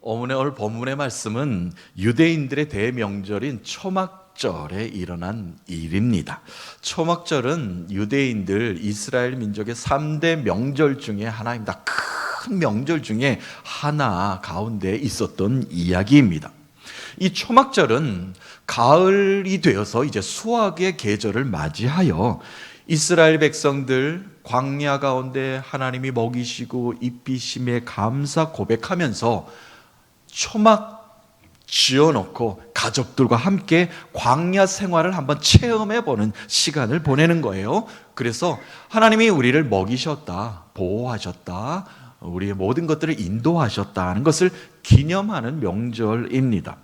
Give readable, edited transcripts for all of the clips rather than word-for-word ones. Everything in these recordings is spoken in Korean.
오늘 본문의 말씀은 유대인들의 대명절인 초막절에 일어난 일입니다. 초막절은 유대인들 이스라엘 민족의 3대 명절 중에 하나입니다. 큰 명절 중에 하나 가운데 있었던 이야기입니다. 이 초막절은 가을이 되어서 이제 수확의 계절을 맞이하여 이스라엘 백성들 광야 가운데 하나님이 먹이시고 입히심에 감사 고백하면서 초막 지어놓고 가족들과 함께 광야 생활을 한번 체험해보는 시간을 보내는 거예요. 그래서 하나님이 우리를 먹이셨다, 보호하셨다, 우리의 모든 것들을 인도하셨다는 것을 기념하는 명절입니다.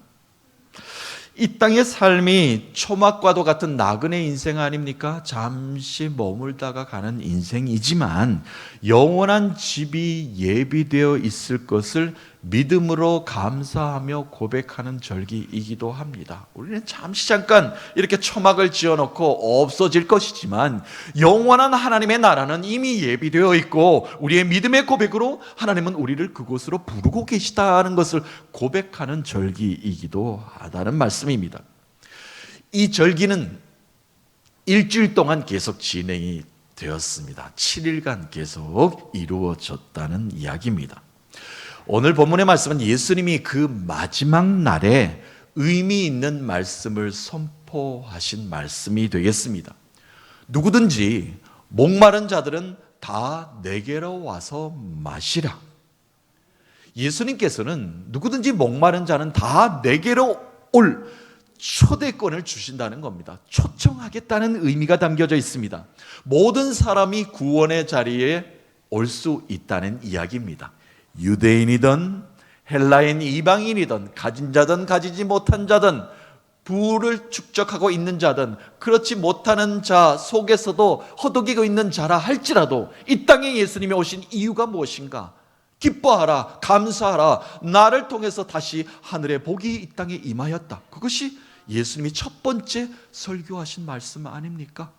이 땅의 삶이 초막과도 같은 나그네 인생 아닙니까? 잠시 머물다가 가는 인생이지만 영원한 집이 예비되어 있을 것을 믿음으로 감사하며 고백하는 절기이기도 합니다. 우리는 잠시 잠깐 이렇게 초막을 지어놓고 없어질 것이지만 영원한 하나님의 나라는 이미 예비되어 있고 우리의 믿음의 고백으로 하나님은 우리를 그곳으로 부르고 계시다는 것을 고백하는 절기이기도 하다는 말씀입니다. 이 절기는 일주일 동안 계속 진행이 되었습니다. 7일간 계속 이루어졌다는 이야기입니다. 오늘 본문의 말씀은 예수님이 그 마지막 날에 의미 있는 말씀을 선포하신 말씀이 되겠습니다. 누구든지 목마른 자들은 다 내게로 와서 마시라. 예수님께서는 누구든지 목마른 자는 다 내게로 올 초대권을 주신다는 겁니다. 초청하겠다는 의미가 담겨져 있습니다. 모든 사람이 구원의 자리에 올 수 있다는 이야기입니다. 유대인이든 헬라인 이방인이든 가진 자든 가지지 못한 자든 부를 축적하고 있는 자든 그렇지 못하는 자 속에서도 허덕이고 있는 자라 할지라도 이 땅에 예수님이 오신 이유가 무엇인가? 기뻐하라, 감사하라, 나를 통해서 다시 하늘의 복이 이 땅에 임하였다. 그것이 예수님이 첫 번째 설교하신 말씀 아닙니까?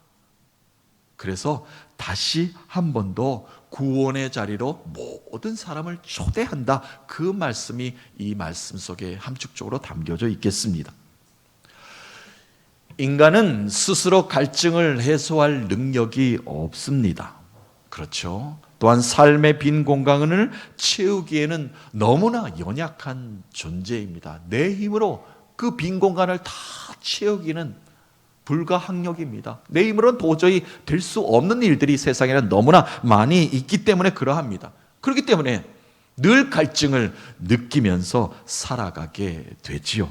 그래서 다시 한 번 더 구원의 자리로 모든 사람을 초대한다. 그 말씀이 이 말씀 속에 함축적으로 담겨져 있겠습니다. 인간은 스스로 갈증을 해소할 능력이 없습니다. 그렇죠? 또한 삶의 빈 공간을 채우기에는 너무나 연약한 존재입니다. 내 힘으로 그 빈 공간을 다 채우기는 불가항력입니다. 내 힘으로는 도저히 될 수 없는 일들이 세상에는 너무나 많이 있기 때문에 그러합니다. 그렇기 때문에 늘 갈증을 느끼면서 살아가게 되지요.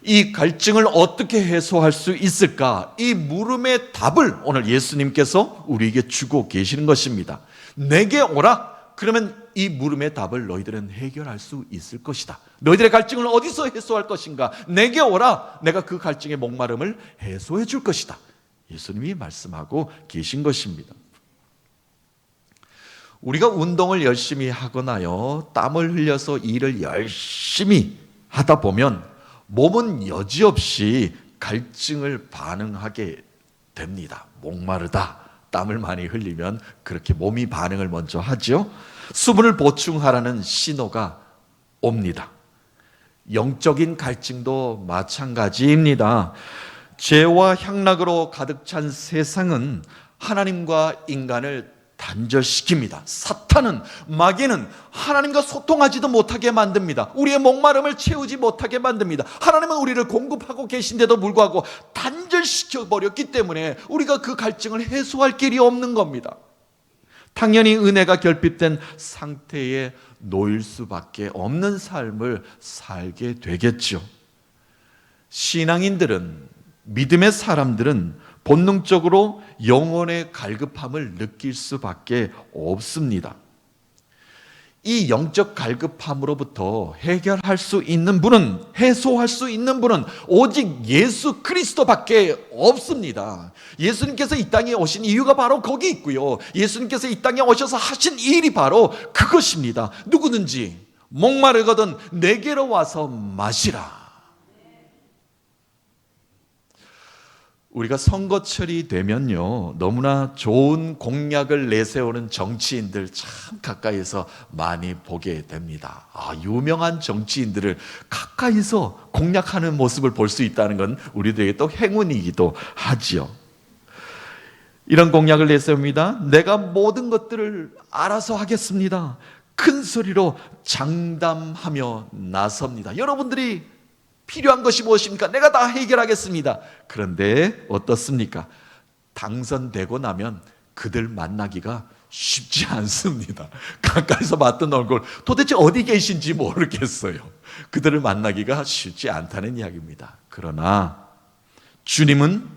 이 갈증을 어떻게 해소할 수 있을까? 이 물음의 답을 오늘 예수님께서 우리에게 주고 계시는 것입니다. 내게 오라. 그러면 이 물음의 답을 너희들은 해결할 수 있을 것이다. 너희들의 갈증을 어디서 해소할 것인가? 내게 오라. 내가 그 갈증의 목마름을 해소해 줄 것이다. 예수님이 말씀하고 계신 것입니다. 우리가 운동을 열심히 하거나요, 땀을 흘려서 일을 열심히 하다 보면 몸은 여지없이 갈증을 반응하게 됩니다. 목마르다, 땀을 많이 흘리면 그렇게 몸이 반응을 먼저 하죠. 수분을 보충하라는 신호가 옵니다. 영적인 갈증도 마찬가지입니다. 죄와 향락으로 가득 찬 세상은 하나님과 인간을 단절시킵니다. 사탄은, 마귀는 하나님과 소통하지도 못하게 만듭니다. 우리의 목마름을 채우지 못하게 만듭니다. 하나님은 우리를 공급하고 계신데도 불구하고 단절시켜버렸기 때문에 우리가 그 갈증을 해소할 길이 없는 겁니다. 당연히 은혜가 결핍된 상태에 놓일 수밖에 없는 삶을 살게 되겠죠. 신앙인들은, 믿음의 사람들은 본능적으로 영혼의 갈급함을 느낄 수밖에 없습니다. 이 영적 갈급함으로부터 해결할 수 있는 분은, 해소할 수 있는 분은 오직 예수 그리스도밖에 없습니다. 예수님께서 이 땅에 오신 이유가 바로 거기 있고요. 예수님께서 이 땅에 오셔서 하신 일이 바로 그것입니다. 누구든지 목마르거든 내게로 와서 마시라. 우리가 선거철이 되면요, 너무나 좋은 공약을 내세우는 정치인들 참 가까이서 많이 보게 됩니다. 유명한 정치인들을 가까이서 공략하는 모습을 볼 수 있다는 건 우리들에게 또 행운이기도 하지요. 이런 공약을 내세웁니다. 내가 모든 것들을 알아서 하겠습니다. 큰 소리로 장담하며 나섭니다. 여러분들이 필요한 것이 무엇입니까? 내가 다 해결하겠습니다. 그런데 어떻습니까? 당선되고 나면 그들 만나기가 쉽지 않습니다. 가까이서 봤던 얼굴 도대체 어디 계신지 모르겠어요. 그들을 만나기가 쉽지 않다는 이야기입니다. 그러나 주님은,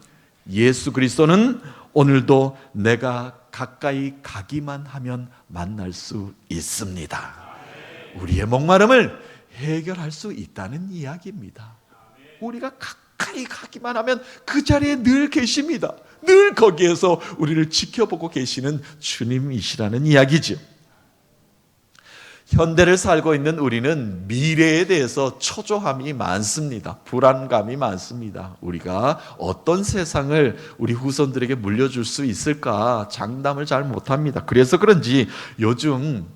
예수 그리스도는 오늘도 내가 가까이 가기만 하면 만날 수 있습니다. 우리의 목마름을 해결할 수 있다는 이야기입니다. 우리가 가까이 가기만 하면 그 자리에 늘 계십니다. 늘 거기에서 우리를 지켜보고 계시는 주님이시라는 이야기죠. 현대를 살고 있는 우리는 미래에 대해서 초조함이 많습니다. 불안감이 많습니다. 우리가 어떤 세상을 우리 후손들에게 물려줄 수 있을까 장담을 잘 못합니다. 그래서 그런지 요즘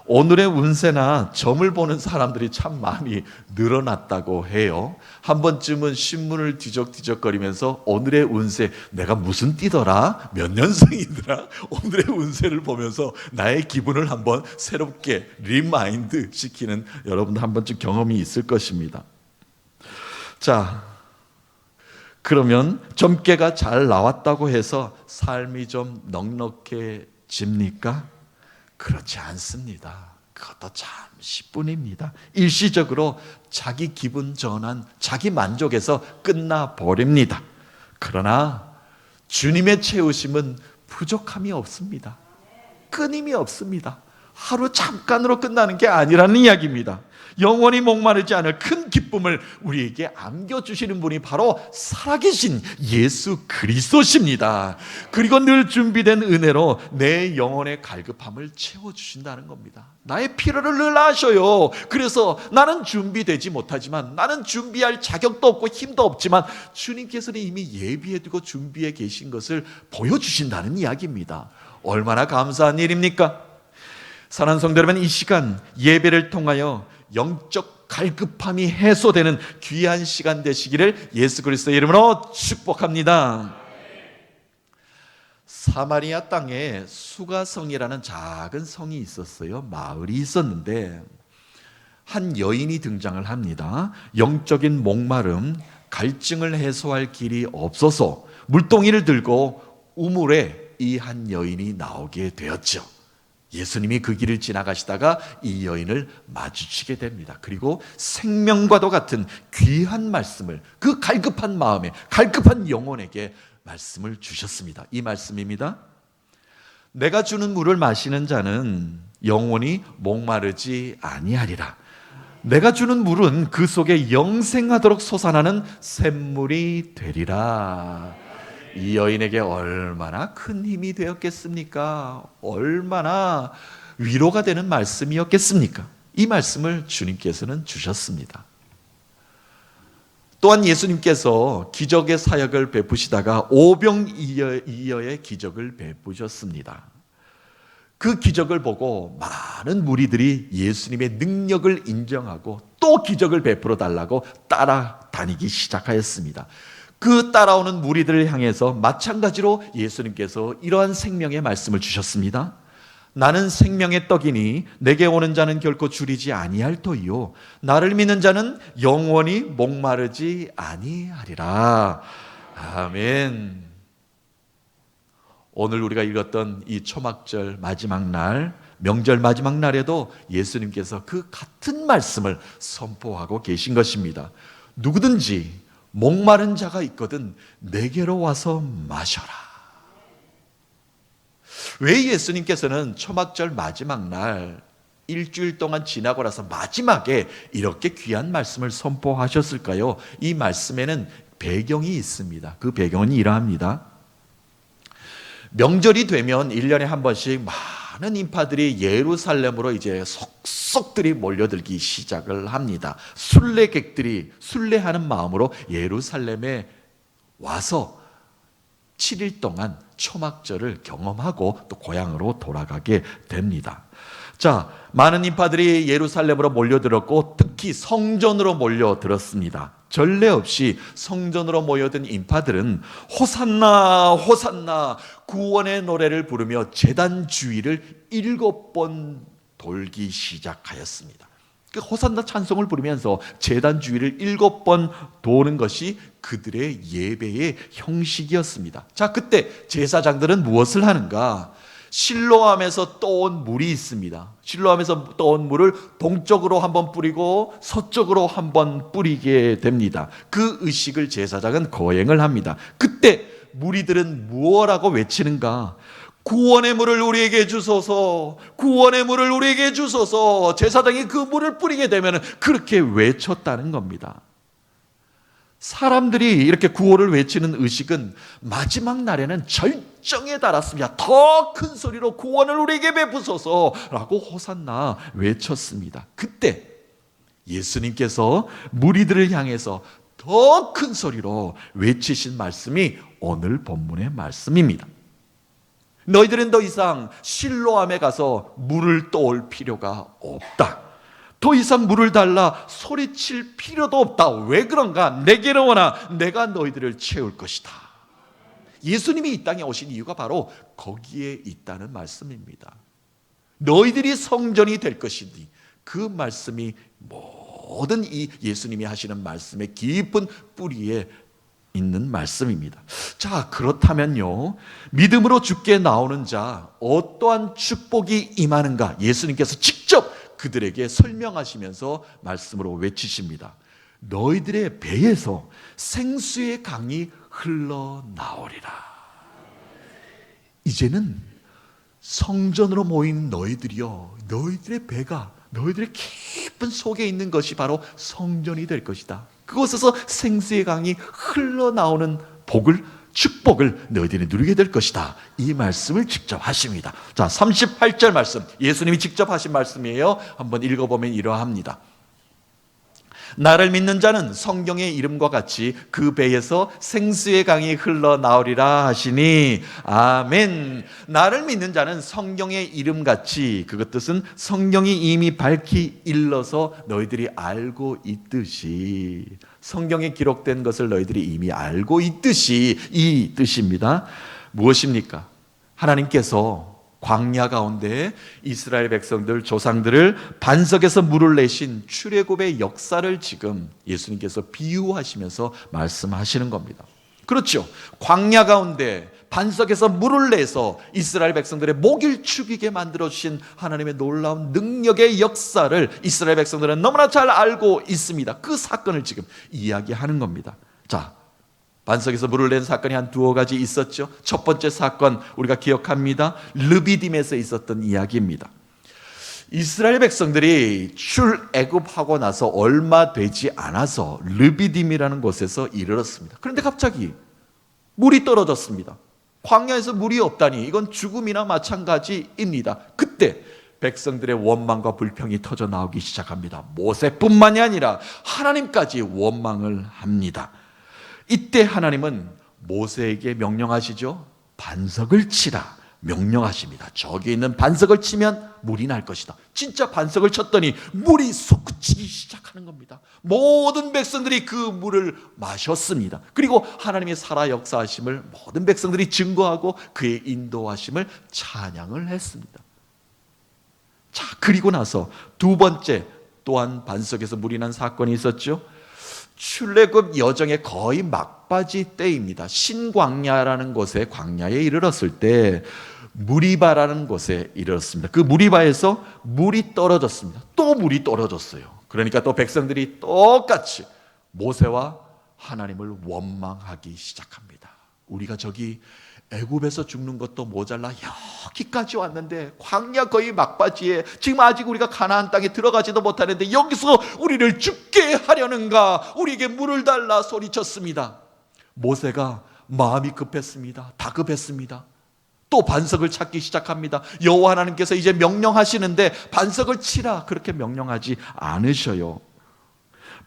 오늘의 운세나 점을 보는 사람들이 참 많이 늘어났다고 해요. 한 번쯤은 신문을 뒤적뒤적거리면서 오늘의 운세, 내가 무슨 띠더라? 몇 년생이더라? 오늘의 운세를 보면서 나의 기분을 한번 새롭게 리마인드 시키는 여러분도 한 번쯤 경험이 있을 것입니다. 자, 그러면 점괘가 잘 나왔다고 해서 삶이 좀 넉넉해집니까? 그렇지 않습니다. 그것도 잠시뿐입니다. 일시적으로 자기 기분 전환, 자기 만족에서 끝나버립니다. 그러나 주님의 채우심은 부족함이 없습니다. 끊임이 없습니다. 하루 잠깐으로 끝나는 게 아니라는 이야기입니다. 영원히 목마르지 않을 큰 기쁨을 우리에게 안겨주시는 분이 바로 살아계신 예수 그리스도십니다. 그리고 늘 준비된 은혜로 내 영혼의 갈급함을 채워주신다는 겁니다. 나의 필요를 늘 아셔요. 그래서 나는 준비되지 못하지만, 나는 준비할 자격도 없고 힘도 없지만 주님께서는 이미 예비해두고 준비해 계신 것을 보여주신다는 이야기입니다. 얼마나 감사한 일입니까? 사랑하는 성도 여러분, 이 시간 예배를 통하여 영적 갈급함이 해소되는 귀한 시간 되시기를 예수 그리스도의 이름으로 축복합니다. 사마리아 땅에 수가성이라는 작은 성이 있었어요. 마을이 있었는데 한 여인이 등장을 합니다. 영적인 목마름, 갈증을 해소할 길이 없어서 물동이를 들고 우물에 이 한 여인이 나오게 되었죠. 예수님이 그 길을 지나가시다가 이 여인을 마주치게 됩니다. 그리고 생명과도 같은 귀한 말씀을 그 갈급한 마음에, 갈급한 영혼에게 말씀을 주셨습니다. 이 말씀입니다. 내가 주는 물을 마시는 자는 영원히 목마르지 아니하리라. 내가 주는 물은 그 속에 영생하도록 솟아나는 샘물이 되리라. 이 여인에게 얼마나 큰 힘이 되었겠습니까? 얼마나 위로가 되는 말씀이었겠습니까? 이 말씀을 주님께서는 주셨습니다. 또한 예수님께서 기적의 사역을 베푸시다가 오병이어의 기적을 베푸셨습니다. 그 기적을 보고 많은 무리들이 예수님의 능력을 인정하고 또 기적을 베풀어 달라고 따라다니기 시작하였습니다. 그 따라오는 무리들을 향해서 마찬가지로 예수님께서 이러한 생명의 말씀을 주셨습니다. 나는 생명의 떡이니 내게 오는 자는 결코 줄이지 아니할 터이요 나를 믿는 자는 영원히 목마르지 아니하리라. 아멘. 오늘 우리가 읽었던 이 초막절 마지막 날, 명절 마지막 날에도 예수님께서 그 같은 말씀을 선포하고 계신 것입니다. 누구든지 목마른 자가 있거든 내게로 와서 마셔라. 왜 예수님께서는 초막절 마지막 날 일주일 동안 지나고 나서 마지막에 이렇게 귀한 말씀을 선포하셨을까요? 이 말씀에는 배경이 있습니다. 그 배경은 이러합니다. 명절이 되면 1년에 한 번씩 많은 인파들이 예루살렘으로 이제 속속들이 몰려들기 시작을 합니다. 순례객들이 순례하는 마음으로 예루살렘에 와서 7일 동안 초막절을 경험하고 또 고향으로 돌아가게 됩니다. 자, 많은 인파들이 예루살렘으로 몰려들었고 특히 성전으로 몰려들었습니다. 전례 없이 성전으로 모여든 인파들은 호산나 호산나 구원의 노래를 부르며 제단 주위를 7번 돌기 시작하였습니다. 그 호산나 찬송을 부르면서 제단 주위를 7번 도는 것이 그들의 예배의 형식이었습니다. 자, 그때 제사장들은 무엇을 하는가? 실로암에서 떠온 물이 있습니다. 실로암에서 떠온 물을 동쪽으로 한번 뿌리고 서쪽으로 한번 뿌리게 됩니다. 그 의식을 제사장은 거행을 합니다. 그때 무리들은 무엇라고 외치는가? 구원의 물을 우리에게 주소서, 구원의 물을 우리에게 주소서. 제사장이 그 물을 뿌리게 되면 그렇게 외쳤다는 겁니다. 사람들이 이렇게 구호를 외치는 의식은 마지막 날에는 절정에 달았습니다. 더 큰 소리로 구원을 우리에게 베푸소서라고 호산나 외쳤습니다. 그때 예수님께서 무리들을 향해서 더 큰 소리로 외치신 말씀이 오늘 본문의 말씀입니다. 너희들은 더 이상 실로암에 가서 물을 떠올 필요가 없다. 더 이상 물을 달라 소리칠 필요도 없다. 왜 그런가? 내게로 오나 내가 너희들을 채울 것이다. 예수님이 이 땅에 오신 이유가 바로 거기에 있다는 말씀입니다. 너희들이 성전이 될 것이니 그 말씀이 모든 이 예수님이 하시는 말씀의 깊은 뿌리에 있는 말씀입니다. 자, 그렇다면요, 믿음으로 주께 나오는 자 어떠한 축복이 임하는가? 예수님께서 직접 그들에게 설명하시면서 말씀으로 외치십니다. 너희들의 배에서 생수의 강이 흘러나오리라. 이제는 성전으로 모인 너희들이요, 너희들의 배가 너희들의 깊은 속에 있는 것이 바로 성전이 될 것이다. 그곳에서 생수의 강이 흘러나오는 복을, 축복을 너희들이 누리게 될 것이다. 이 말씀을 직접 하십니다. 자, 38절 말씀, 예수님이 직접 하신 말씀이에요. 한번 읽어보면 이러합니다. 나를 믿는 자는 성경의 이름과 같이 그 배에서 생수의 강이 흘러나오리라 하시니 아멘. 나를 믿는 자는 성경의 이름같이, 그것 뜻은 성경이 이미 밝히 일러서 너희들이 알고 있듯이, 성경에 기록된 것을 너희들이 이미 알고 있듯이, 이 뜻입니다. 무엇입니까? 하나님께서 광야 가운데 이스라엘 백성들, 조상들을 반석에서 물을 내신 출애굽의 역사를 지금 예수님께서 비유하시면서 말씀하시는 겁니다. 그렇죠. 광야 가운데 반석에서 물을 내서 이스라엘 백성들의 목을 축이게 만들어주신 하나님의 놀라운 능력의 역사를 이스라엘 백성들은 너무나 잘 알고 있습니다. 그 사건을 지금 이야기하는 겁니다. 자, 반석에서 물을 낸 사건이 한 두어 가지 있었죠. 첫 번째 사건 우리가 기억합니다. 르비딤에서 있었던 이야기입니다. 이스라엘 백성들이 출애굽하고 나서 얼마 되지 않아서 르비딤이라는 곳에서 이르렀습니다. 그런데 갑자기 물이 떨어졌습니다. 광야에서 물이 없다니 이건 죽음이나 마찬가지입니다. 그때 백성들의 원망과 불평이 터져 나오기 시작합니다. 모세뿐만이 아니라 하나님까지 원망을 합니다. 이때 하나님은 모세에게 명령하시죠. 반석을 치라 명령하십니다. 저기 있는 반석을 치면 물이 날 것이다. 진짜 반석을 쳤더니 물이 솟구치기 시작하는 겁니다. 모든 백성들이 그 물을 마셨습니다. 그리고 하나님의 살아 역사하심을 모든 백성들이 증거하고 그의 인도하심을 찬양을 했습니다. 자, 그리고 나서 두 번째 또한 반석에서 물이 난 사건이 있었죠. 출애굽 여정의 거의 막바지 때입니다. 신광야라는 곳에, 광야에 이르렀을 때 무리바라는 곳에 이르렀습니다. 그 무리바에서 물이 떨어졌습니다. 또 물이 떨어졌어요. 그러니까 또 백성들이 똑같이 모세와 하나님을 원망하기 시작합니다. 우리가 저기 애굽에서 죽는 것도 모자라 여기까지 왔는데 광야 거의 막바지에 지금 아직 우리가 가나안 땅에 들어가지도 못하는데 여기서 우리를 죽게 하려는가? 우리에게 물을 달라 소리쳤습니다. 모세가 마음이 급했습니다. 다급했습니다. 또 반석을 찾기 시작합니다. 여호와 하나님께서 이제 명령하시는데 반석을 치라 그렇게 명령하지 않으셔요.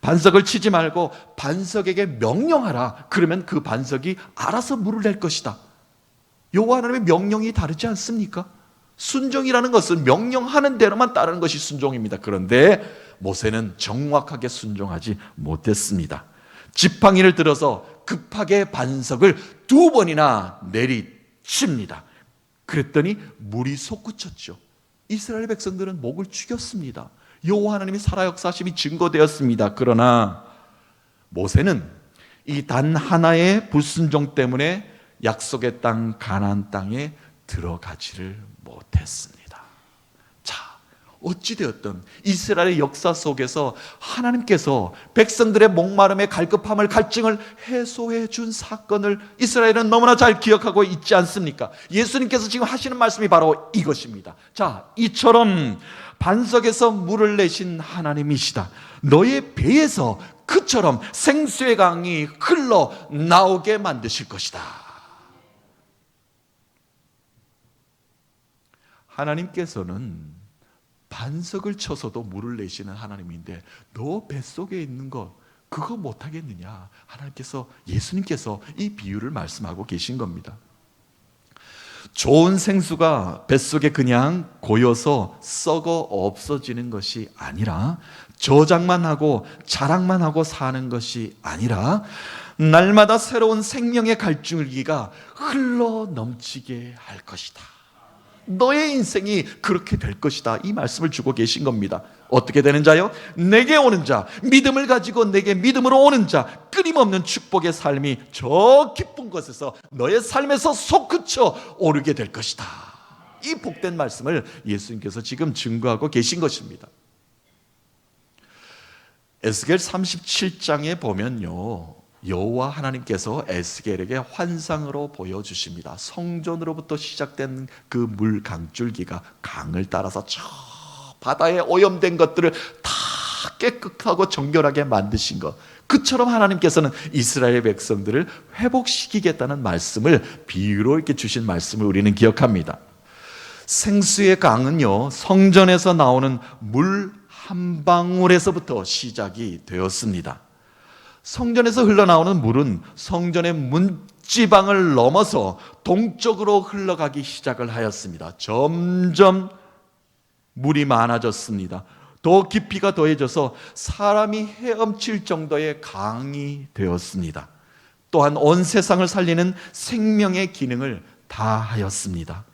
반석을 치지 말고 반석에게 명령하라. 그러면 그 반석이 알아서 물을 낼 것이다. 여호와 하나님의 명령이 다르지 않습니까? 순종이라는 것은 명령하는 대로만 따르는 것이 순종입니다. 그런데 모세는 정확하게 순종하지 못했습니다. 지팡이를 들어서 급하게 반석을 2번이나 내리칩니다. 그랬더니 물이 솟구쳤죠. 이스라엘 백성들은 목을 죽였습니다. 여호와 하나님이 살아 역사하심이 증거되었습니다. 그러나 모세는 이 단 하나의 불순종 때문에 약속의 땅 가나안 땅에 들어가지를 못했습니다. 자, 어찌되었든 이스라엘의 역사 속에서 하나님께서 백성들의 목마름의 갈급함을, 갈증을 해소해 준 사건을 이스라엘은 너무나 잘 기억하고 있지 않습니까? 예수님께서 지금 하시는 말씀이 바로 이것입니다. 자, 이처럼 반석에서 물을 내신 하나님이시다. 너의 배에서 그처럼 생수의 강이 흘러나오게 만드실 것이다. 하나님께서는 반석을 쳐서도 물을 내시는 하나님인데 너 뱃속에 있는 것 그거 못하겠느냐? 하나님께서, 예수님께서 이 비유를 말씀하고 계신 겁니다. 좋은 생수가 뱃속에 그냥 고여서 썩어 없어지는 것이 아니라, 저장만 하고 자랑만 하고 사는 것이 아니라 날마다 새로운 생명의 갈줄기가 흘러 넘치게 할 것이다. 너의 인생이 그렇게 될 것이다. 이 말씀을 주고 계신 겁니다. 어떻게 되는 자요? 내게 오는 자, 믿음을 가지고 내게 믿음으로 오는 자, 끊임없는 축복의 삶이 저 깊은 곳에서 너의 삶에서 솟구쳐 오르게 될 것이다. 이 복된 말씀을 예수님께서 지금 증거하고 계신 것입니다. 에스겔 37장에 보면요, 여호와 하나님께서 에스겔에게 환상으로 보여주십니다. 성전으로부터 시작된 그 물 강줄기가 강을 따라서 저 바다에 오염된 것들을 다 깨끗하고 정결하게 만드신 것, 그처럼 하나님께서는 이스라엘 백성들을 회복시키겠다는 말씀을 비유로 이렇게 주신 말씀을 우리는 기억합니다. 생수의 강은요, 성전에서 나오는 물 한 방울에서부터 시작이 되었습니다. 성전에서 흘러나오는 물은 성전의 문지방을 넘어서 동쪽으로 흘러가기 시작을 하였습니다. 점점 물이 많아졌습니다. 더 깊이가 더해져서 사람이 헤엄칠 정도의 강이 되었습니다. 또한 온 세상을 살리는 생명의 기능을 다하였습니다.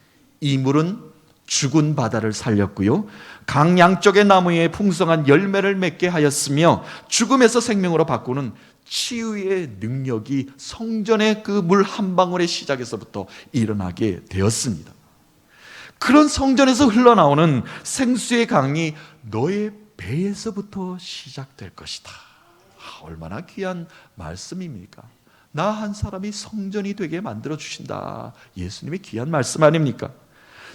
이 물은 죽은 바다를 살렸고요, 강 양쪽의 나무에 풍성한 열매를 맺게 하였으며 죽음에서 생명으로 바꾸는 치유의 능력이 성전의 그 물 한 방울의 시작에서부터 일어나게 되었습니다. 그런 성전에서 흘러나오는 생수의 강이 너의 배에서부터 시작될 것이다. 얼마나 귀한 말씀입니까? 나 한 사람이 성전이 되게 만들어 주신다. 예수님의 귀한 말씀 아닙니까?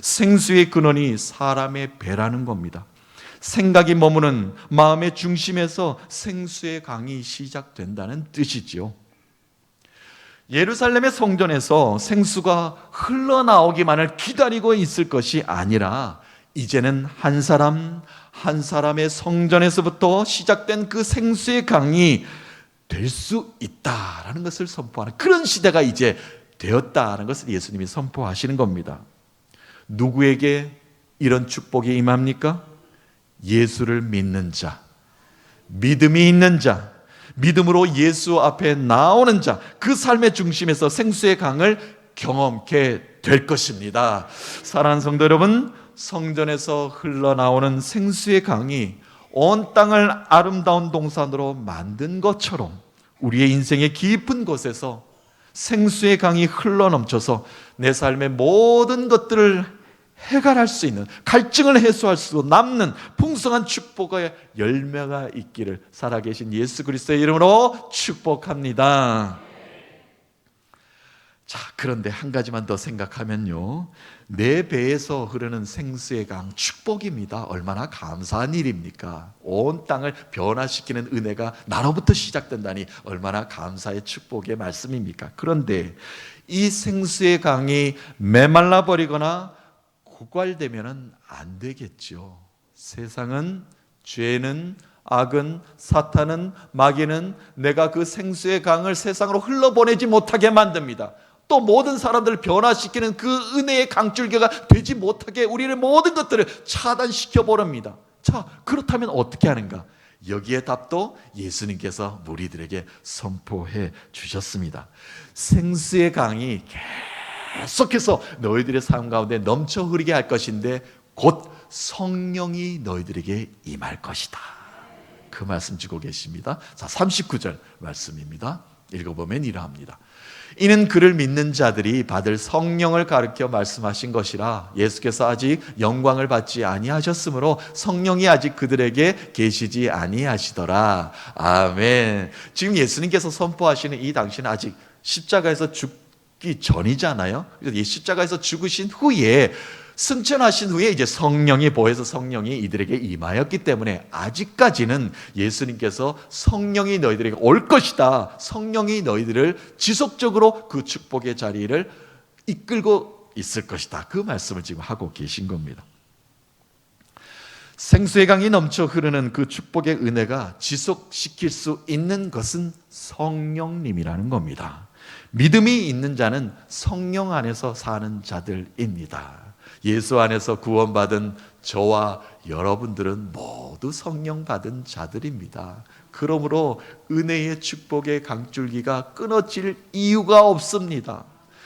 생수의 근원이 사람의 배라는 겁니다. 생각이 머무는 마음의 중심에서 생수의 강이 시작된다는 뜻이지요. 예루살렘의 성전에서 생수가 흘러나오기만을 기다리고 있을 것이 아니라 이제는 한 사람 한 사람의 성전에서부터 시작된 그 생수의 강이 될 수 있다라는 것을 선포하는 그런 시대가 이제 되었다는 것을 예수님이 선포하시는 겁니다. 누구에게 이런 축복이 임합니까? 예수를 믿는 자, 믿음이 있는 자, 믿음으로 예수 앞에 나오는 자, 그 삶의 중심에서 생수의 강을 경험케 될 것입니다. 사랑하는 성도 여러분, 성전에서 흘러나오는 생수의 강이 온 땅을 아름다운 동산으로 만든 것처럼 우리의 인생의 깊은 곳에서 생수의 강이 흘러넘쳐서 내 삶의 모든 것들을 해결할 수 있는, 갈증을 해소할 수 남는 풍성한 축복의 열매가 있기를 살아계신 예수 그리스도의 이름으로 축복합니다. 자, 그런데 한 가지만 더 생각하면요, 내 배에서 흐르는 생수의 강 축복입니다. 얼마나 감사한 일입니까? 온 땅을 변화시키는 은혜가 나로부터 시작된다니 얼마나 감사의 축복의 말씀입니까? 그런데 이 생수의 강이 메말라 버리거나 고갈되면 안 되겠죠. 세상은, 죄는 악은, 사탄은, 마귀는 내가 그 생수의 강을 세상으로 흘러보내지 못하게 만듭니다. 또 모든 사람들을 변화시키는 그 은혜의 강줄기가 되지 못하게 우리의 모든 것들을 차단시켜 버립니다. 자, 그렇다면 어떻게 하는가? 여기에 답도 예수님께서 무리들에게 선포해 주셨습니다. 생수의 강이 계속해서 너희들의 삶 가운데 넘쳐 흐르게 할 것인데 곧 성령이 너희들에게 임할 것이다. 그 말씀 주고 계십니다. 자, 39절 말씀입니다. 읽어보면 이러합니다. 이는 그를 믿는 자들이 받을 성령을 가르쳐 말씀하신 것이라. 예수께서 아직 영광을 받지 아니하셨으므로 성령이 아직 그들에게 계시지 아니하시더라. 아멘. 지금 예수님께서 선포하시는 이 당시는 아직 십자가에서 죽기 전이잖아요. 그래서 이 십자가에서 죽으신 후에, 승천하신 후에 이제 성령이 보여서 성령이 이들에게 임하였기 때문에 아직까지는 예수님께서 성령이 너희들에게 올 것이다, 성령이 너희들을 지속적으로 그 축복의 자리를 이끌고 있을 것이다, 그 말씀을 지금 하고 계신 겁니다. 생수의 강이 넘쳐 흐르는 그 축복의 은혜가 지속시킬 수 있는 것은 성령님이라는 겁니다. 믿음이 있는 자는 성령 안에서 사는 자들입니다. 예수 안에서 구원받은 저와 여러분들은 모두 성령 받은 자들입니다. 그러므로 은혜의 축복의 강줄기가 끊어질 이유가 없습니다.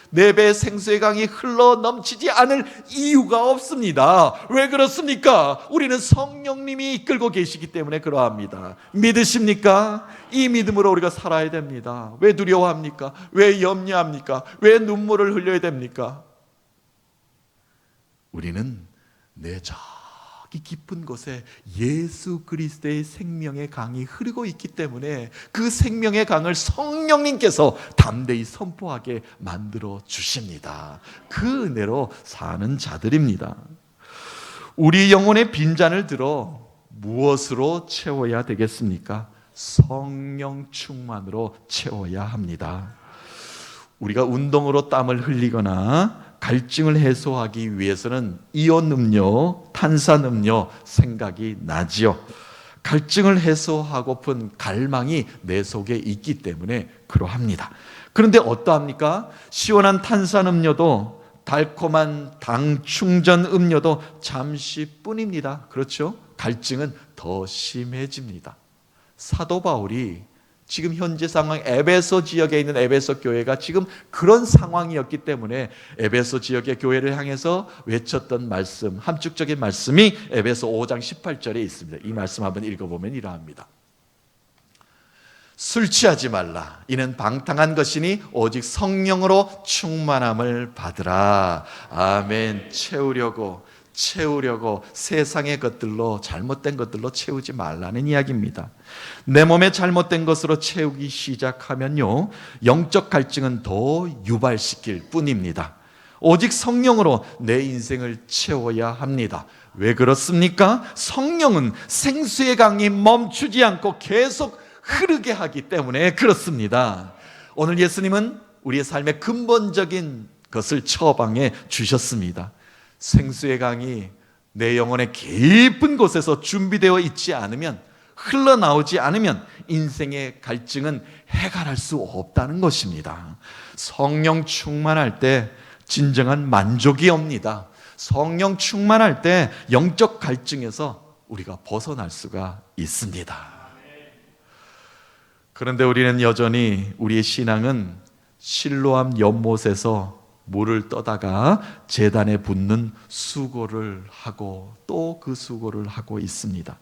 내 배에 생수의 강이 흘러 넘치지 않을 이유가 없습니다. 왜 그렇습니까? 우리는 성령님이 이끌고 계시기 때문에 그러합니다. 믿으십니까? 이 믿음으로 우리가 살아야 됩니다. 왜 두려워합니까? 왜 염려합니까? 왜 눈물을 흘려야 됩니까? 우리는 내 저기 깊은 곳에 예수 그리스도의 생명의 강이 흐르고 있기 때문에 그 생명의 강을 성령님께서 담대히 선포하게 만들어 주십니다. 그 은혜로 사는 자들입니다. 우리 영혼의 빈잔을 들어 무엇으로 채워야 되겠습니까? 성령 충만으로 채워야 합니다. 우리가 운동으로 땀을 흘리거나 갈증을 해소하기 위해서는 이온 음료, 탄산 음료 생각이 나지요. 갈증을 해소하고픈 갈망이 내 속에 있기 때문에 그러합니다. 그런데 어떠합니까? 시원한 탄산 음료도, 달콤한 당 충전 음료도 잠시뿐입니다. 그렇죠? 갈증은 더 심해집니다. 사도 바울이 지금 현재 상황, 에베소 지역에 있는 에베소 교회가 지금 그런 상황이었기 때문에 에베소 지역의 교회를 향해서 외쳤던 말씀, 함축적인 말씀이 에베소 5장 18절에 있습니다. 이 말씀 한번 읽어보면 이러합니다. 술 취하지 말라. 이는 방탕한 것이니 오직 성령으로 충만함을 받으라. 아멘. 채우려고 세상의 것들로, 잘못된 것들로 채우지 말라는 이야기입니다. 내 몸에 잘못된 것으로 채우기 시작하면요, 영적 갈증은 더 유발시킬 뿐입니다. 오직 성령으로 내 인생을 채워야 합니다. 왜 그렇습니까? 성령은 생수의 강이 멈추지 않고 계속 흐르게 하기 때문에 그렇습니다. 오늘 예수님은 우리의 삶의 근본적인 것을 처방해 주셨습니다. 생수의 강이 내 영혼의 깊은 곳에서 준비되어 있지 않으면, 흘러나오지 않으면 인생의 갈증은 해결할 수 없다는 것입니다. 성령 충만할 때 진정한 만족이 옵니다. 성령 충만할 때 영적 갈증에서 우리가 벗어날 수가 있습니다. 그런데 우리는 여전히 우리의 신앙은 실로암 연못에서 물을 떠다가 제단에 붓는 수고를 하고 또 그 수고를 하고 있습니다.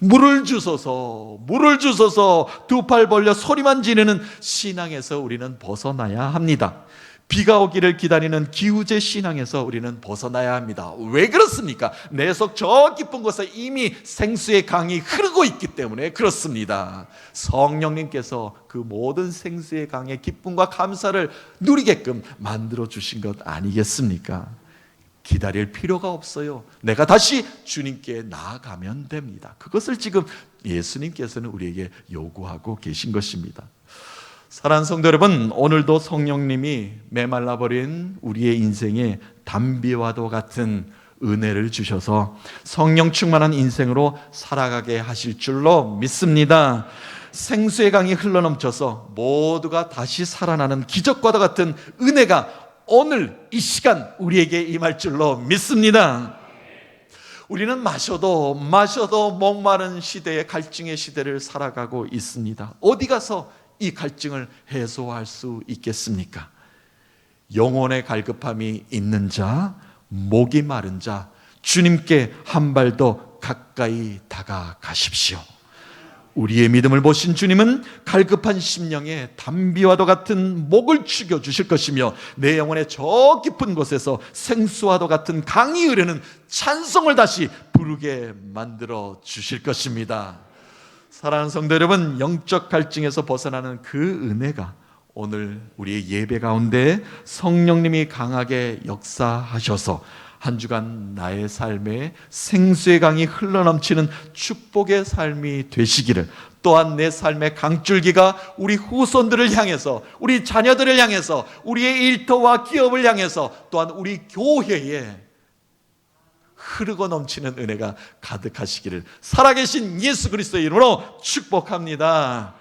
물을 주소서, 물을 주소서 두 팔 벌려 소리만 지르는 신앙에서 우리는 벗어나야 합니다. 비가 오기를 기다리는 기우제 신앙에서 우리는 벗어나야 합니다. 왜 그렇습니까? 내 속 저 깊은 곳에 이미 생수의 강이 흐르고 있기 때문에 그렇습니다. 성령님께서 그 모든 생수의 강의 기쁨과 감사를 누리게끔 만들어 주신 것 아니겠습니까? 기다릴 필요가 없어요. 내가 다시 주님께 나아가면 됩니다. 그것을 지금 예수님께서는 우리에게 요구하고 계신 것입니다. 사랑하는 성도 여러분, 오늘도 성령님이 메말라버린 우리의 인생에 담비와도 같은 은혜를 주셔서 성령 충만한 인생으로 살아가게 하실 줄로 믿습니다. 생수의 강이 흘러넘쳐서 모두가 다시 살아나는 기적과도 같은 은혜가 오늘 이 시간 우리에게 임할 줄로 믿습니다. 우리는 마셔도 목마른 시대의 갈증의 시대를 살아가고 있습니다. 어디 가서 이 갈증을 해소할 수 있겠습니까? 영혼의 갈급함이 있는 자, 목이 마른 자, 주님께 한 발 더 가까이 다가가십시오. 우리의 믿음을 보신 주님은 갈급한 심령에 담비와도 같은 목을 죽여주실 것이며 내 영혼의 저 깊은 곳에서 생수와도 같은 강이 흐르는 찬송을 다시 부르게 만들어 주실 것입니다. 사랑하는 성도 여러분, 영적 갈증에서 벗어나는 그 은혜가 오늘 우리의 예배 가운데 성령님이 강하게 역사하셔서 한 주간 나의 삶에 생수의 강이 흘러넘치는 축복의 삶이 되시기를, 또한 내 삶의 강줄기가 우리 후손들을 향해서, 우리 자녀들을 향해서, 우리의 일터와 기업을 향해서, 또한 우리 교회에 흐르고 넘치는 은혜가 가득하시기를 살아계신 예수 그리스도의 이름으로 축복합니다.